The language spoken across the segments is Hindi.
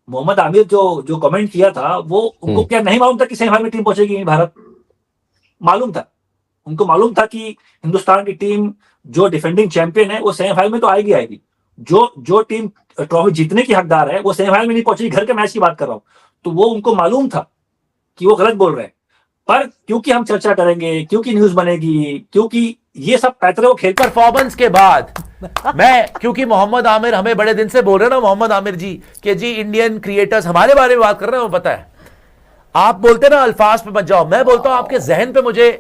मोहम्मद आमिर जो जो कमेंट किया था वो उनको क्या नहीं मालूम था कि सेमीफाइनल में टीम पहुंचेगी भारत? मालूम था, उनको मालूम था कि हिंदुस्तान की टीम जो डिफेंडिंग चैंपियन है वो सेमीफाइनल में तो आएगी आएगी। जो जो टीम ट्रॉफी जीतने की हकदार है वो सेमीफाइनल में नहीं पहुंचेगी। घर के मैच की बात कर रहा हूं, तो वो उनको मालूम था कि वो गलत बोल रहे हैं। पर क्योंकि हम चर्चा करेंगे, क्योंकि न्यूज बनेगी, क्योंकि ये सब पैतरे वो खेल परफॉर्मेंस के बाद क्योंकि मोहम्मद आमिर हमें बड़े दिन से बोल रहे हैं ना, मोहम्मद आमिर जी कि जी इंडियन क्रिएटर्स हमारे बारे में बात कर रहे हैं, वो पता है। आप बोलते ना अल्फाज पे मत जाओ, मैं बोलता हूं आपके जहन पे मुझे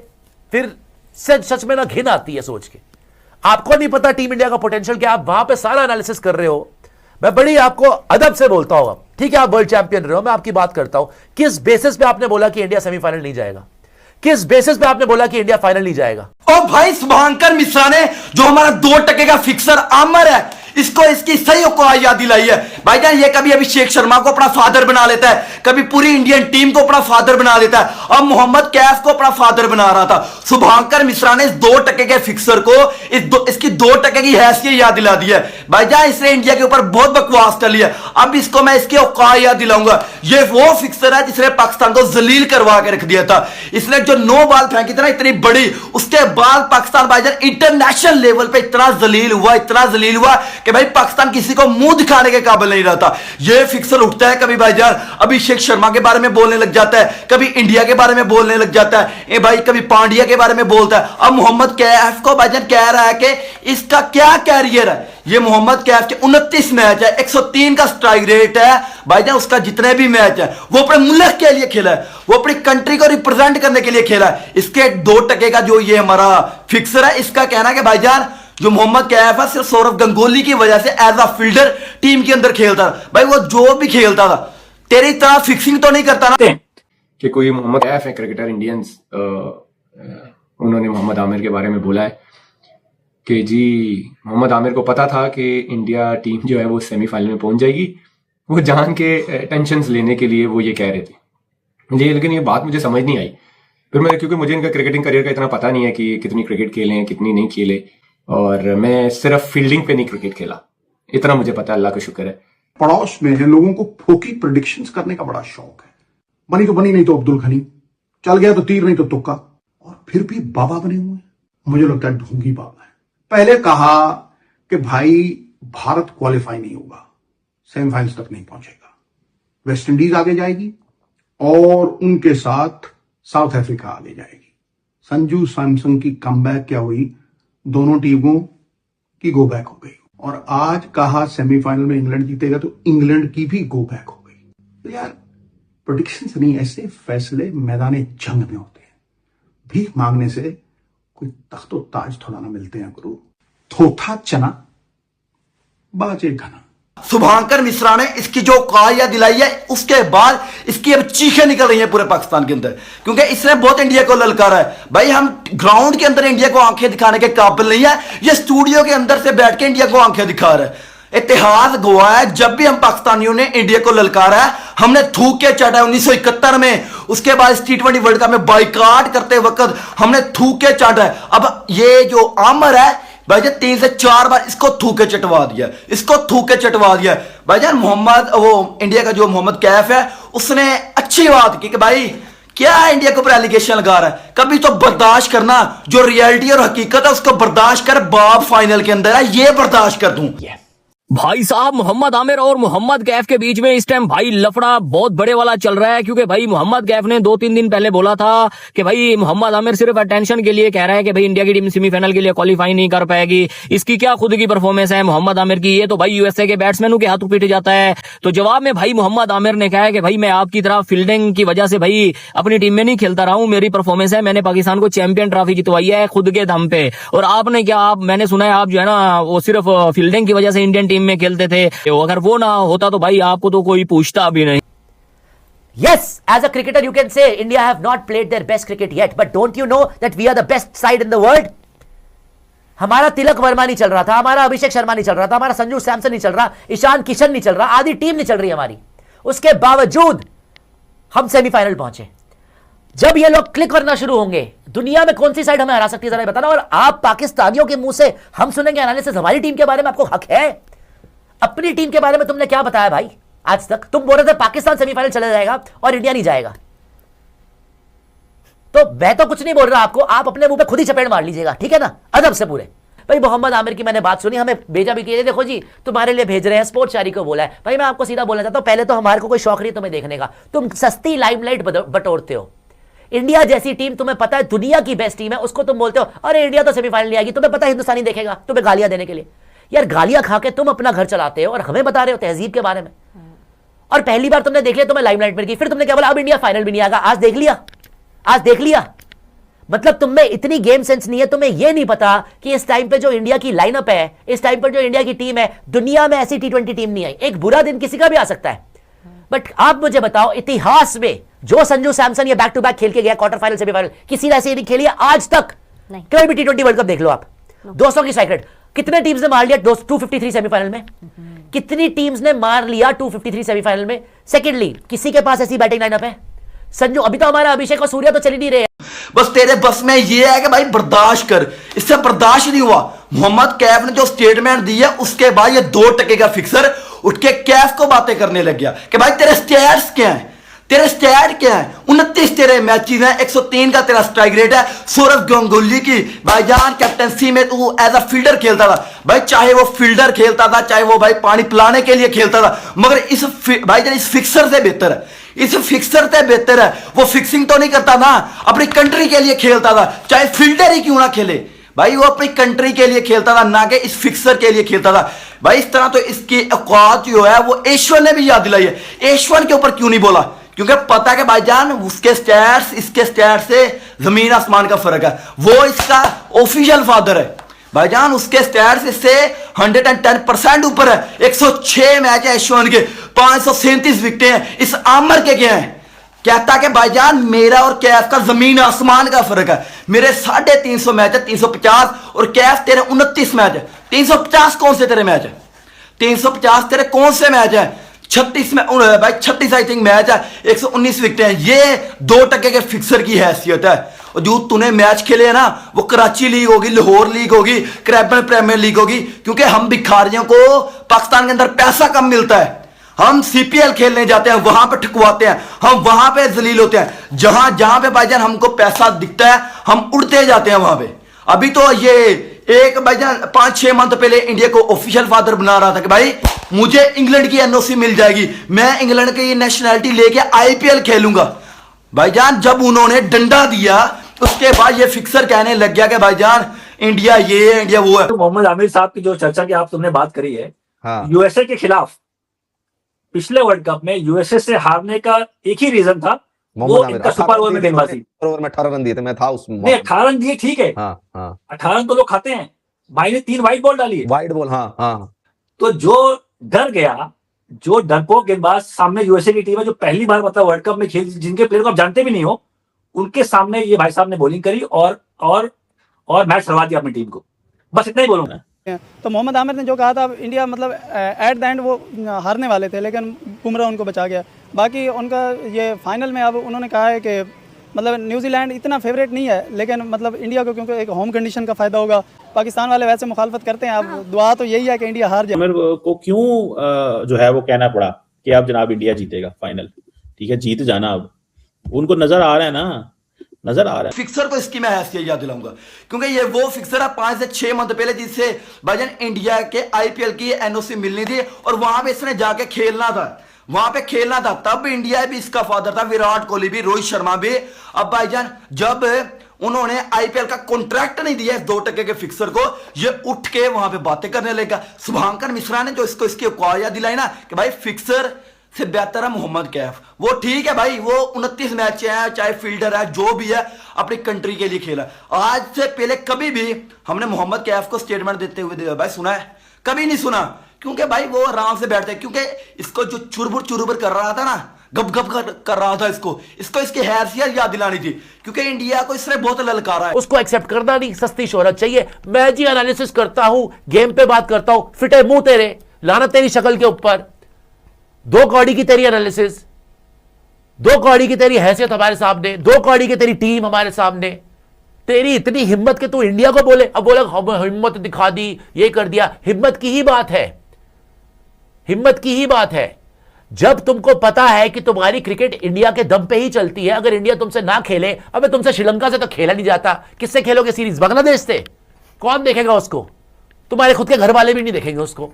फिर सच में ना घिन आती है सोच के। आपको नहीं पता टीम इंडिया का पोटेंशियल क्या, आप वहां पे सारा एनालिसिस कर रहे हो। मैं बड़ी आपको अदब से बोलता हूं, ठीक है आप वर्ल्ड चैंपियन रहे हो, मैं आपकी बात करता हूं। किस बेसिस पे आपने बोला कि इंडिया सेमीफाइनल नहीं जाएगा? किस बेसिस पे आपने बोला कि इंडिया फाइनल नहीं जाएगा? ओ भाई शुभांकर मिश्रा ने जो हमारा 2% का फिक्सर आमर है, इसको इसकी सही औकात याद दिलाई है। भाईजान ये कभी अभिषेक शर्मा को अपना फादर बना लेता है, कभी पूरी इंडियन टीम को अपना फादर बना लेता है। अब मोहम्मद कैफ को अपना फादर बना रहा था। शुभांकर मिश्रा ने इस 2% के फिक्सर को इसकी 2% की हैसियत याद दिला दी है। भाईजान इसने इंडिया के ऊपर बहुत बकवास कर लिया, अब इसको मैं इसकी औकात याद दिलाऊंगा। ये वो फिक्सर है जिसने पाकिस्तान को जलील करवा के रख दिया था। इसने जो 9 बॉल फेंकी थी ना इतनी बड़ी, उसके बाद पाकिस्तान भाईजान इंटरनेशनल लेवल पे इतना जलील हुआ कि भाई पाकिस्तान किसी को मुंह दिखाने के काबिल नहीं रहता। ये फिक्सर उठता है, कभी भाईजान अभिषेक शर्मा के बारे में बोलने लग जाता है, कभी इंडिया के बारे में बोलने लग जाता है, ए भाई कभी पांड्या के बारे में बोलता है। अब मोहम्मद कैफ को भाईजान कह रहा है कि इसका क्या कैरियर है। ये मोहम्मद कैफ के 29 मैच है, 103 का स्ट्राइक रेट है भाईजान। उसका जितने भी मैच है वो अपने मुल्क के लिए खेला है, वो अपनी कंट्री को रिप्रेजेंट करने के लिए खेला है। इसके 2% का जो ये हमारा फिक्सर है, इसका कहना है कि भाईजान जो मोहम्मद कैफ है सिर्फ सौरव गंगोली की वजह से एज अ फील्डर टीम के अंदर खेलता था। भाई वो जो भी खेलता था तेरी तरह फिक्सिंग तो नहीं करता ना। कि कोई मोहम्मद कैफ है क्रिकेटर इंडियंस, उन्होंने मोहम्मद आमिर के बारे में बोला है कि जी मोहम्मद आमिर को पता था कि इंडिया टीम जो है वो सेमीफाइनल में पहुंच जाएगी, वो जान के टेंशन लेने के लिए वो ये कह रहे थे। लेकिन ये बात मुझे समझ नहीं आई। फिर मैं, क्योंकि मुझे इनका क्रिकेटिंग करियर का इतना पता नहीं है कि कितनी क्रिकेट खेले हैं कितनी नहीं खेले, और मैं सिर्फ फील्डिंग पे नहीं क्रिकेट खेला, इतना मुझे पता है, अल्लाह का शुक्र है। पड़ोस में है लोगों को फोकी प्रेडिक्शंस करने का बड़ा शौक है। बनी तो बनी, नहीं तो अब्दुल गनी, चल गया तो तीर नहीं तो तुक्का, और फिर भी बाबा बने हुए हैं। मुझे लगता है ढोंगी बाबा है। पहले कहा कि भाई भारत क्वालिफाई नहीं होगा, सेमीफाइनल्स तक नहीं पहुंचेगा, वेस्ट इंडीज आगे जाएगी और उनके साथ साउथ अफ्रीका आगे जाएगी। संजू सैमसन की कमबैक क्या हुई, दोनों टीमों की गो बैक हो गई। और आज कहा सेमीफाइनल में इंग्लैंड जीतेगा तो इंग्लैंड की भी गो बैक हो गई। तो यार प्रेडिक्शंस नहीं, ऐसे फैसले मैदान जंग में होते हैं। भीख मांगने से कोई तख्तो ताज थोड़ा ना मिलते हैं गुरु। थोथा चना बाजे घना। शुभांकर मिश्रा ने इसकी जो काया दिलाई है, उसके बाद इसकी अब चीखें निकल रही हैं पूरे पाकिस्तान के अंदर, क्योंकि इसने बहुत इंडिया को ललकारा है। भाई हम ग्राउंड के अंदर इंडिया को आंखें दिखाने के काबिल नहीं है, ये स्टूडियो के अंदर से बैठ के इंडिया को आंखें दिखा रहा है। इतिहास गवाह है, जब भी हम पाकिस्तानियों ने इंडिया को ललकारा है हमने थूक के चाटा। 1971 में, उसके बाद T20 वर्ल्ड कप में बाइकाट करते वक्त हमने थूक के चाटा है। अब ये जो आमर है भाईजान 3 से 4 बार इसको थूके चटवा दिया, भाईजान मोहम्मद वो इंडिया का जो मोहम्मद कैफ है उसने अच्छी बात की कि भाई क्या है इंडिया के ऊपर एलिगेशन लगा रहा है, कभी तो बर्दाश्त करना, जो रियलिटी और हकीकत है उसको बर्दाश्त कर। बाप फाइनल के अंदर है, ये बर्दाश्त कर दूं। भाई साहब मोहम्मद आमिर और मोहम्मद कैफ के बीच में इस टाइम भाई लफड़ा बहुत बड़े वाला चल रहा है, क्योंकि भाई मोहम्मद कैफ ने 2-3 दिन पहले बोला था कि भाई मोहम्मद आमिर सिर्फ अटेंशन के लिए कह रहा है कि भाई इंडिया की टीम सेमीफाइनल के लिए क्वालिफाई नहीं कर पाएगी, इसकी क्या खुद की परफॉर्मेंस है मोहम्मद आमिर की, ये तो भाई यूएसए के बैट्समैनों के हाथों पीट जाता है। तो जवाब में भाई मोहम्मद आमिर ने कहा है कि भाई मैं आपकी तरह फील्डिंग की वजह से भाई अपनी टीम में नहीं खेलता रहा हूं, मेरी परफॉर्मेंस है, मैंने पाकिस्तान को चैंपियन ट्रॉफी जितवाई है खुद के दम पे। और आपने क्या, मैंने सुना है आप जो है ना वो सिर्फ फील्डिंग की वजह से इंडियन टीम में खेलते थे, अगर वो ना होता तो भाई आपको तो कोई पूछता भी नहीं। Yes, as a cricketer you can say India have not played their best cricket yet, but don't you know that we are the best side in the world? हमारा तिलक वर्मा नहीं चल रहा था, हमारा अभिषेक शर्मा नहीं चल रहा था, हमारा संजू सैमसन नहीं चल रहा, ईशान किशन नहीं चल रहा, आधी टीम नहीं चल रही हमारी, उसके बावजूद हम सेमीफाइनल पहुंचे। जब ये लोग क्लिक करना शुरू होंगे, दुनिया में कौन सी साइड हमें हरा सकती है जरा बताना। और आप पाकिस्तानियों के मुंह से हम सुनेंगे एनालिसिस हमारी टीम के बारे में, आपको हक है? अपनी टीम के बारे में तुमने क्या बताया भाई? आज तक तुम बोल रहे थे पाकिस्तान सेमीफाइनल चला जाएगा और इंडिया नहीं जाएगा। तो मैं तो कुछ नहीं बोल रहा आपको, आप अपने मुंह पे खुद ही चपेट मार लीजिएगा, ठीक है ना, अदब से पूरे। भाई मोहम्मद आमिर की मैंने बात सुनी, हमें भेजा भी किया, देखो जी तुम्हारे लिए भेज रहे हैं, स्पोर्ट्स चारी को बोला है। भाई मैं आपको सीधा बोलना चाहता हूं, पहले तो हमारे को कोई शौक नहीं तुम्हें देखने का, तुम सस्ती लाइमलाइट बटोरते हो। इंडिया जैसी टीम तुम्हें पता है दुनिया की बेस्ट टीम है, उसको तुम बोलते हो अरे इंडिया तो सेमीफाइनल नहीं आएगी, तुम्हें पता है हिंदुस्तानी देखेगा, तुम्हें गालियां देने के लिए। यार गालियां खा के तुम अपना घर चलाते हो और हमें बता रहे हो तहजीब के बारे में। और पहली बार तुमने देख लिया, तुम्हें लाइमलाइट मिल गई, फिर तुमने क्या बोला अब इंडिया फाइनल भी नहीं आएगा। आज देख लिया, आज देख लिया। मतलब तुम में इतनी गेम सेंस नहीं है, तुम्हें यह नहीं पता कि इस टाइम पे जो इंडिया की लाइनअप है, इस टाइम पर जो इंडिया की टीम है, दुनिया में ऐसी T20 टीम नहीं आई। एक बुरा दिन किसी का भी आ सकता है, बट आप मुझे बताओ इतिहास में जो संजू सैमसन ये बैक टू बैक खेल के गया क्वार्टर फाइनल सेमीफाइनल, किसी ने ऐसे नहीं खेली है आज तक। कोई भी T20 वर्ल्ड कप देख लो आप, 200 की स्ट्राइक रेट, कितने टीम्स ने मार लिया 253 सेमीफाइनल में, कितनी टीम्स ने मार लिया 253 सेमीफाइनल में। सेकेंडली किसी के पास ऐसी बैटिंग लाइनअप है? संजू अभी तो हमारा अभिषेक और सूर्या तो चल ही नहीं रहे। बस तेरे बस में ये है कि भाई बर्दाश्त कर, इससे बर्दाश्त नहीं हुआ। मोहम्मद कैफ ने जो स्टेटमेंट दी है उसके बाद ये 2% का फिक्सर उठ के कैफ को बातें करने लग गया कि भाई तेरे स्टैट्स क्या हैं, तेरे स्टैट क्या है। 29 तेरे मैचेस हैं, 103 का तेरा स्ट्राइक रेट है। सौरव गांगुली की भाईजान कैप्टनसी में तू एज अ फील्डर खेलता था भाई, चाहे वो फील्डर खेलता था चाहे वो भाई पानी पिलाने के लिए खेलता था, मगर इस भाईजान इस फिक्सर से बेहतर है, इस फिक्सर से बेहतर है। वो फिक्सिंग तो नहीं करता ना, अपनी कंट्री के लिए खेलता था, चाहे फील्डर ही क्यों ना खेले भाई, वो अपनी कंट्री के लिए खेलता था, ना कि इस फिक्सर के लिए खेलता था भाई। इस तरह तो इसकी औकात जो है वो एशवन ने भी याद दिलाई है। एशवन के ऊपर क्यों नहीं बोला? क्योंकि पता है कि भाईजान उसके स्टैट्स इसके स्टैट्स से जमीन आसमान का फर्क है। वो इसका ऑफिशियल फादर है भाईजान, उसके स्टैट्स इससे 110% ऊपर है। 106 मैच है एशवन के, 537 विकेटें हैं। इस आमर के क्या है? कहता कि भाईजान मेरा और कैफ का जमीन आसमान का फर्क है। मेरे 350 मैच है 350, और कैफ तेरे 29 मैच है। 350 कौन से तेरे मैच है? 350 तेरे कौन से मैच है? 36 में भाई 36 आई थिंक मैच है, 119 विकेट हैं। ये 2% के फिक्सर की हैसियत है। और जो तूने मैच खेले है ना, वो कराची लीग होगी, लाहौर लीग होगी, क्रैबन प्रीमियर लीग होगी, क्योंकि हम भिखारियों को पाकिस्तान के अंदर पैसा कम मिलता है। हम CPL खेलने जाते हैं, वहां पे ठुकवाते हैं, हम वहां पे जलील होते हैं। जहां जहां पे भाईजान हमको पैसा दिखता है हम उड़ते जाते हैं वहां पे। अभी तो ये एक भाईजान 5-6 मंथ पहले इंडिया को ऑफिशियल फादर बना रहा था कि भाई मुझे इंग्लैंड की NOC मिल जाएगी, मैं इंग्लैंड की नेशनैलिटी लेके IPL खेलूंगा। भाईजान जब उन्होंने डंडा दिया उसके बाद ये फिक्सर कहने लग गया कि भाईजान इंडिया ये है, इंडिया वो है। तो मोहम्मद आमिर साहब की जो चर्चा की आप तुमने बात करी है, हाँ। USA के खिलाफ पिछले वर्ल्ड कप में USA से हारने का एक ही रीजन था, वो इनका सुपर ओवर में गेंदबाजी। ओवर में 18 रन दिए थे, मैं था उसमें। नहीं 18 रन दिए ठीक है, हाँ हाँ 18 रन तो लोग खाते हैं, भाई ने 3 वाइड बॉल डाली है। वाइड बॉल, हाँ हाँ। तो जो डर गया, जो डरपोक गेंदबाज सामने USA की टीम है जो पहली बार मतलब वर्ल्ड कप में खेल, जिनके प्लेयर को आप जानते भी नहीं हो, उनके सामने ये भाई साहब ने बॉलिंग करी और मैच हरवा दिया अपनी टीम को। बस इतना ही बोलूंगा। तो मोहम्मद आमिर ने जो कहा था, इंडिया मतलब एट द एंड वो हारने वाले थे, लेकिन बुमराह उनको बचा गया। बाकी उनका ये फाइनल में अब उन्होंने कहा है कि मतलब न्यूजीलैंड इतना फेवरेट नहीं है, लेकिन मतलब इंडिया को क्योंकि एक होम कंडीशन का फ़ायदा होगा। पाकिस्तान वाले वैसे मुखालफत करते हैं, अब दुआ तो यही है कि इंडिया हार जाए। आमिर को क्यों जो है वो कहना पड़ा कि अब जनाब इंडिया जीतेगा फाइनल, ठीक है जीत जाना। अब उनको नजर आ रहा है ना, नजर आ रहा है। फिक्सर को इसकी मैं हैसियत याद दिलाऊंगा, क्योंकि ये वो फिक्सर है 5 से 6 मंथ पहले जिससे भाईजान इंडिया के IPL की NOC मिलनी थी, और वहां पे इसने जाके खेलना था, वहां पे खेलना था। तब इंडिया भी इसका फादर था, विराट कोहली भी, रोहित शर्मा भी। अब भाईजान जब उन्होंने IPL का कॉन्ट्रैक्ट नहीं दिया इस 2% के फिक्सर को, ये उठ के वहां पे बातें करने लगा। शुभांकर मिश्रा ने जो इसको इसकी औकात याद दिलाई ना कि भाई फिक्सर से बेहतर है मोहम्मद कैफ। वो ठीक है भाई, वो 29 मैच है, चाहे फील्डर है, जो भी है, अपनी कंट्री के लिए खेला। आज से पहले कभी भी हमने मोहम्मद कैफ को स्टेटमेंट देते हुए भाई सुना है? कभी नहीं सुना, क्योंकि भाई वो आराम से बैठते, क्योंकि इसको जो चुरबुर कर रहा था ना, गप गप कर रहा था, इसको इसकी हैसियत याद दिलानी थी, क्योंकि इंडिया को इसने बहुत ललकारा है। उसको एक्सेप्ट करना नहीं, सस्ती शोहरत चाहिए। मैं जी एनालिसिस करता हूं, गेम पे बात करता हूं, फिटे मुंह तेरे, लानत तेरी शक्ल के ऊपर। 2 कौड़ी की तेरी एनालिसिस, 2 कौड़ी की तेरी हैसियत हमारे सामने, 2 कौड़ी की तेरी टीम हमारे सामने। तेरी इतनी हिम्मत कि तू इंडिया को बोले, अब बोले हिम्मत दिखा दी, ये कर दिया। हिम्मत की ही बात है, हिम्मत की ही बात है। जब तुमको पता है कि तुम्हारी क्रिकेट इंडिया के दम पे ही चलती है, अगर इंडिया तुमसे ना खेले, अबे तुमसे श्रीलंका से तो खेला नहीं जाता, किससे खेलोगे सीरीज? बांग्लादेश से? कौन देखेगा उसको? तुम्हारे खुद के घर वाले भी नहीं देखेंगे उसको।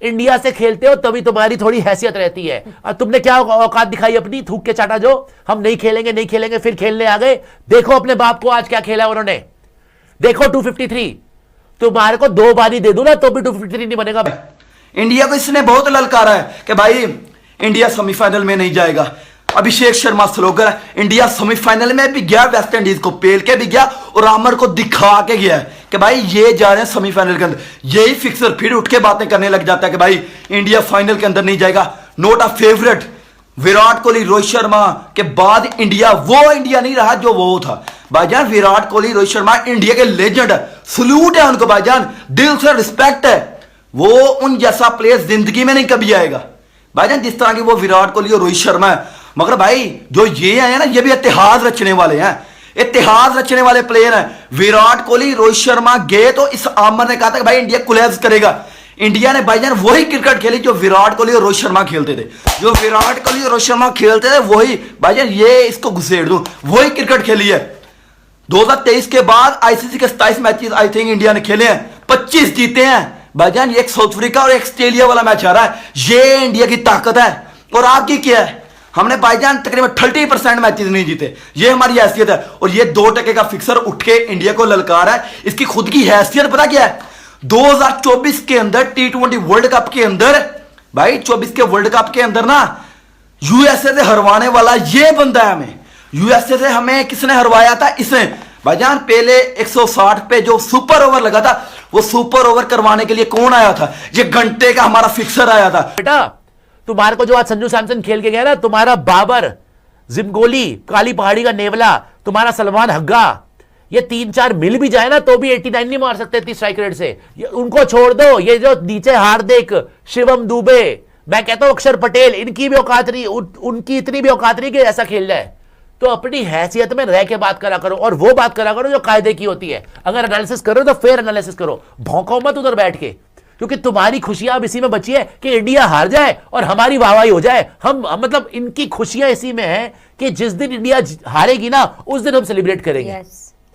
इंडिया से खेलते हो तभी तुम्हारी थोड़ी हैसियत रहती है। और तुमने क्या औकात दिखाई अपनी, थूक के चाटा जो हम नहीं खेलेंगे, फिर खेलने आ गए। देखो अपने बाप को आज क्या खेला उन्होंने, देखो 253। तुम्हारे को 2 बारी दे दूं ना तो भी 253 नहीं बनेगा। इंडिया को इसने बहुत ललकारा है कि भाई इंडिया सेमीफाइनल में नहीं जाएगा। अभिषेक शर्मा स्लोगन है, इंडिया सेमीफाइनल में भी गया, वेस्ट इंडीज को पेल के भी गया और आमर को दिखा के गया है कि भाई ये जा रहे हैं सेमीफाइनल के अंदर। यही फिक्सर फिर उठ के बातें करने लग जाता है कि भाई इंडिया फाइनल के अंदर नहीं जाएगा। Note a favourite, Virat Kohli Rohit Sharma के बाद इंडिया वो इंडिया नहीं रहा जो वो था। भाईजान विराट कोहली रोहित शर्मा इंडिया के लेजेंड है, सल्यूट है उनको भाईजान, दिल से रिस्पेक्ट है। वो उन जैसा प्लेयर जिंदगी में नहीं कभी आएगा भाईजान जिस तरह की वो विराट कोहली और रोहित शर्मा है। मगर भाई जो ये आए ना, ये भी इतिहास रचने वाले हैं, इतिहास रचने वाले प्लेयर हैं। विराट कोहली रोहित शर्मा गए तो इस आमर ने कहा था कि भाई इंडिया कोलैप्स करेगा। इंडिया ने भाईजान वही क्रिकेट खेली जो विराट कोहली और रोहित शर्मा खेलते थे, जो विराट कोहली और रोहित शर्मा खेलते थे वही भाईजान, ये इसको घुसेड़ दूं, वही क्रिकेट खेली है। 2023 के बाद आईसीसी के 27 मैचेस आई थिंक इंडिया ने खेले हैं, 25 जीते हैं भाईजान। ये एक साउथ अफ्रीका और एक ऑस्ट्रेलिया वाला मैच आ रहा है, ये इंडिया की ताकत है। और आपकी क्या है, हमने भाईजान तकरीबन 30% मैचेस नहीं जीते, ये हमारी हैसियत है। और ये 2% का फिक्सर उठ के इंडिया को ललकार है। इसकी खुद की हैसियत पता क्या है, 2024 के अंदर T20 वर्ल्ड कप के अंदर भाई 24 के वर्ल्ड कप के अंदर ना यूएसए से हरवाने वाला ये बंदा है। हमें यूएसए से हमें किसने हरवाया था, इसने भाईजान। पहले 160 पे जो सुपर ओवर लगा था, वो सुपर ओवर करवाने के लिए कौन आया था, ये घंटे का हमारा फिक्सर आया था। बेटा तुम्हारे को जो आज संजू सैमसन खेल के गया ना, तुम्हारा बाबर, जिमगोली, काली पहाड़ी का नेवला, तुम्हारा सलमान हग्गा, ये 3-4 मिल भी जाए ना तो भी 89 नहीं मार सकते 30 स्ट्राइक रेट से। उनको छोड़ दो, ये जो नीचे हार्दिक, शिवम दुबे, मैं कहता हूं अक्षर पटेल, इनकी भी औकात नहीं, उनकी इतनी भी औकात नहीं कि ऐसा खेल जाए। तो अपनी हैसियत में रह के बात करा करो, और वो बात करा करो जो कायदे की होती है। अगर एनालिसिस करो तो फेयर एनालिसिस करो, भौंको मत उधर बैठ के, क्योंकि तुम्हारी खुशियां अब इसी में बची है कि इंडिया हार जाए और हमारी वाहवाही हो जाए। हम मतलब इनकी खुशियां इसी में है कि जिस दिन इंडिया हारेगी ना, उस दिन हम सेलिब्रेट करेंगे।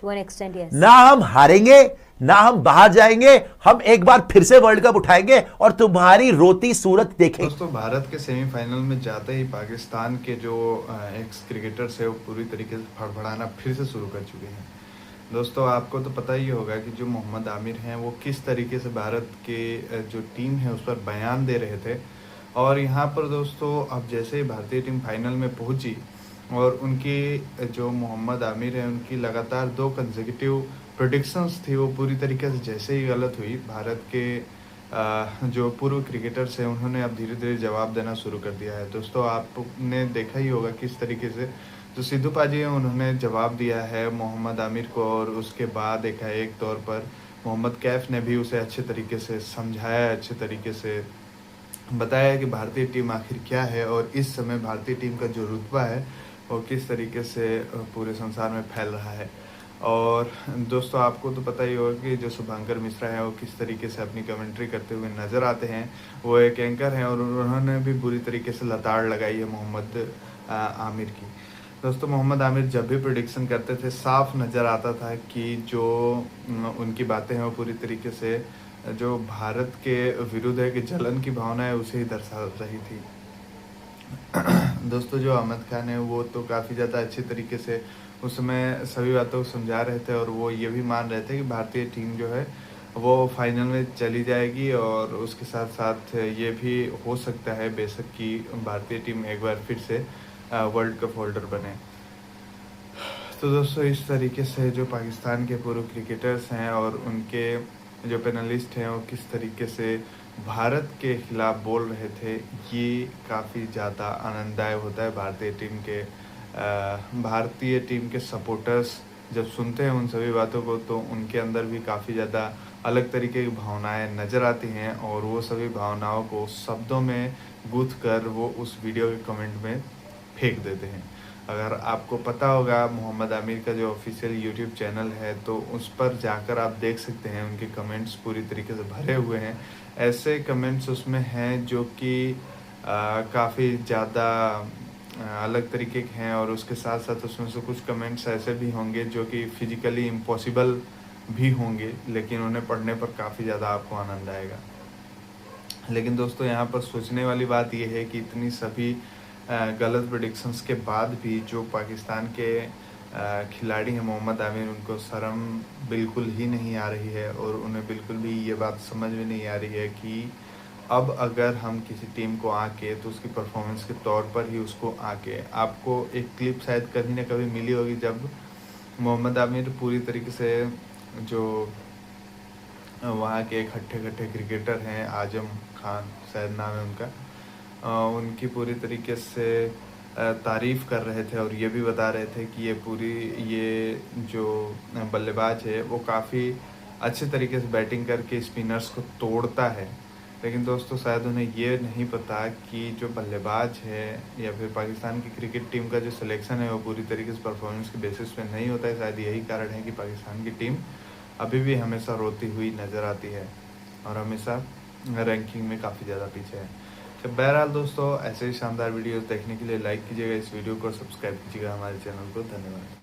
To an extent, yes. ना हम हारेंगे, ना हम बाहर जाएंगे, हम एक बार फिर से वर्ल्ड कप उठाएंगे और तुम्हारी रोती सूरत देखेंगे। दोस्तों भारत के सेमीफाइनल में जाते ही पाकिस्तान के जो एक्स क्रिकेटर्स है वो पूरी तरीके से फड़फड़ाना फिर से शुरू कर चुके हैं। दोस्तों आपको तो पता ही होगा कि जो मोहम्मद आमिर हैं वो किस तरीके से भारत के जो टीम है उस पर बयान दे रहे थे। और यहाँ पर दोस्तों अब जैसे ही भारतीय टीम फाइनल में पहुंची और उनकी जो मोहम्मद आमिर है उनकी लगातार 2 कंसेक्यूटिव प्रेडिक्शंस थी वो पूरी तरीके से जैसे ही गलत हुई, भारत के जो पूर्व क्रिकेटर्स हैं उन्होंने अब धीरे धीरे जवाब देना शुरू कर दिया है। दोस्तों आपने देखा ही होगा किस तरीके से जो सिद्धू पाजी हैं उन्होंने जवाब दिया है मोहम्मद आमिर को, और उसके बाद एकाएक तौर पर मोहम्मद कैफ ने भी उसे अच्छे तरीके से समझाया, अच्छे तरीके से बताया कि भारतीय टीम आखिर क्या है और इस समय भारतीय टीम का जो रुतबा है वो किस तरीके से पूरे संसार में फैल रहा है। और दोस्तों आपको तो पता ही होगा कि जो शुभंकर मिश्रा है वो किस तरीके से अपनी कमेंट्री करते हुए नज़र आते हैं। वो एक एंकर हैं और उन्होंने भी बुरी तरीके से लताड़ लगाई है मोहम्मद आमिर की। दोस्तों मोहम्मद आमिर जब भी प्रेडिक्शन करते थे साफ नज़र आता था कि जो उनकी बातें हैं वो पूरी तरीके से जो भारत के विरुद्ध है कि जलन की भावना है उसे ही दर्शा रही थी। दोस्तों जो अहमद खान है वो तो काफ़ी ज़्यादा अच्छे तरीके से उसमें सभी बातों को समझा रहे थे और वो ये भी मान रहे थे कि भारतीय टीम जो है वो फाइनल में चली जाएगी और उसके साथ साथ ये भी हो सकता है बेशक कि भारतीय टीम एक बार फिर से वर्ल्ड कप होल्डर बने। तो दोस्तों इस तरीके से जो पाकिस्तान के पूर्व क्रिकेटर्स हैं और उनके जो पैनलिस्ट हैं वो किस तरीके से भारत के खिलाफ बोल रहे थे, ये काफ़ी ज़्यादा आनंददायक होता है। भारतीय टीम के सपोर्टर्स जब सुनते हैं उन सभी बातों को तो उनके अंदर भी काफ़ी ज़्यादा अलग तरीके की भावनाएं नज़र आती हैं और वो सभी भावनाओं को शब्दों में गूंथ कर वो उस वीडियो के कमेंट में फेंक देते हैं। अगर आपको पता होगा मोहम्मद आमिर का जो ऑफिशियल यूट्यूब चैनल है तो उस पर जाकर आप देख सकते हैं उनके कमेंट्स पूरी तरीके से भरे हुए हैं। ऐसे कमेंट्स उसमें हैं जो कि काफ़ी ज़्यादा अलग तरीके के हैं, और उसके साथ साथ उसमें से कुछ कमेंट्स ऐसे भी होंगे जो कि फिजिकली इम्पॉसिबल भी होंगे, लेकिन उन्हें पढ़ने पर काफ़ी ज़्यादा आपको आनंद आएगा। लेकिन दोस्तों यहाँ पर सोचने वाली बात यह है कि इतनी सभी गलत प्रेडिक्शंस के बाद भी जो पाकिस्तान के खिलाड़ी हैं मोहम्मद आमिर, उनको शर्म बिल्कुल ही नहीं आ रही है, और उन्हें बिल्कुल भी ये बात समझ में नहीं आ रही है कि अब अगर हम किसी टीम को आके तो उसकी परफॉर्मेंस के तौर पर ही उसको आके, आपको एक क्लिप शायद कभी ना कभी मिली होगी जब मोहम्मद आमिर पूरी तरीके से, जो वहाँ के एक हट्टे क्रिकेटर हैं, आजम खान शायद नाम है उनका, उनकी पूरी तरीके से तारीफ़ कर रहे थे, और ये भी बता रहे थे कि ये जो बल्लेबाज है वो काफ़ी अच्छे तरीके से बैटिंग करके स्पिनर्स को तोड़ता है। लेकिन दोस्तों शायद उन्हें ये नहीं पता कि जो बल्लेबाज है या फिर पाकिस्तान की क्रिकेट टीम का जो सिलेक्शन है वो पूरी तरीके से परफॉर्मेंस के बेसिस पे नहीं होता है। शायद यही कारण है कि पाकिस्तान की टीम अभी भी हमेशा रोती हुई नज़र आती है और हमेशा रैंकिंग में काफ़ी ज़्यादा पीछे है। तो बहरहाल दोस्तों, ऐसे ही शानदार वीडियोस देखने के लिए लाइक कीजिएगा इस वीडियो को, सब्सक्राइब कीजिएगा हमारे चैनल को। धन्यवाद।